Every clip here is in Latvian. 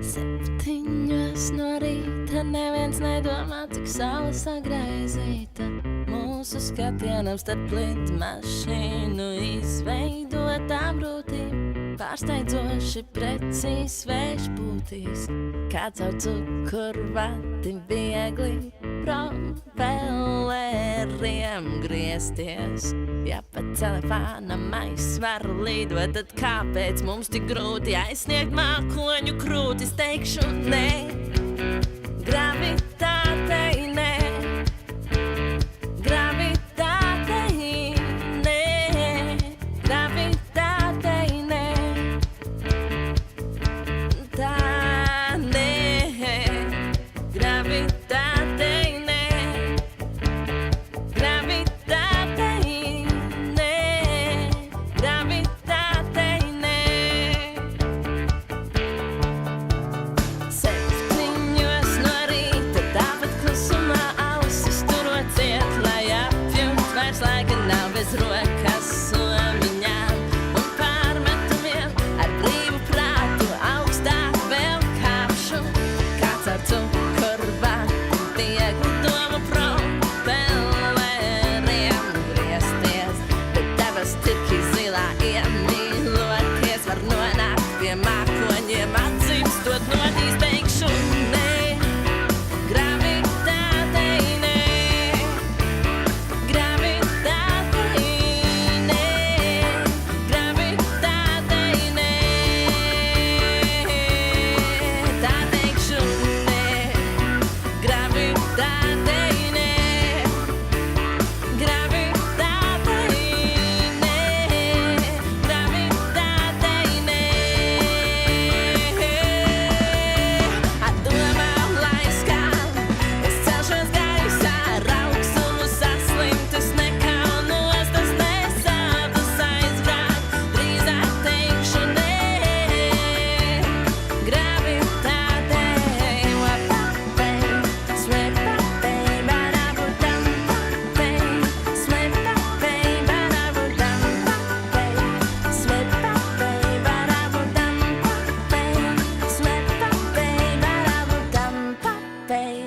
Septiņos no rīta neviens nedomā, cik saule sagraizīta. Mūsu skatienam starp lidmašīnu izveidotā brūtīm pārsteidzoši precīzi svešbūtīs, kā caur cukurvati viegli propeleriem griezties. Ja pa telefonam aizsvaru lidot, tad kāpēc mums tik grūti aizsniegt mākoņu krūtis? Teikšu nē, gravitātei nē, gravitātei nē, gravitātei nē, tā nē, gravitātei nē, gravitātei nē, gravitātei nē. Septiņos no rīta tāpat klusumā ausis turot ciet, lai apjūt vairs laika nav bez rokas somiņām un pārmetumiem. Ar brīvu prātu augstāk vēl kāpšu, kā caur cukurvati viegli domu propeleriem griezties. Bet debes tirki zilā iemīloties var nonākt pie mākoņiem, atzīstot nodīs. Teikšu nē, gravitātei nē, gravitātei nē, gravitātei nē, tā teikšu nē, gravitātei nē, gravitātei nē, gravitātei nē. Atdomā lai skan, es celšos gaisā, rauksumu saslimt, es nekaunos, tas nesāpes aizgrāt. Drīzāk teikšu nē, gravitātei, wapapei, swepapei, barabudam papei, swepapei, barabudam papei, swepapei, barabudam papei, swepapei, barabudam papei,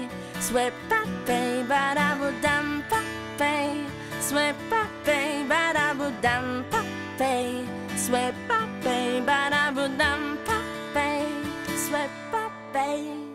swepapei, barabudam papei, swepapei, barabudam papei, swepapei, barabudam papei, swepapei.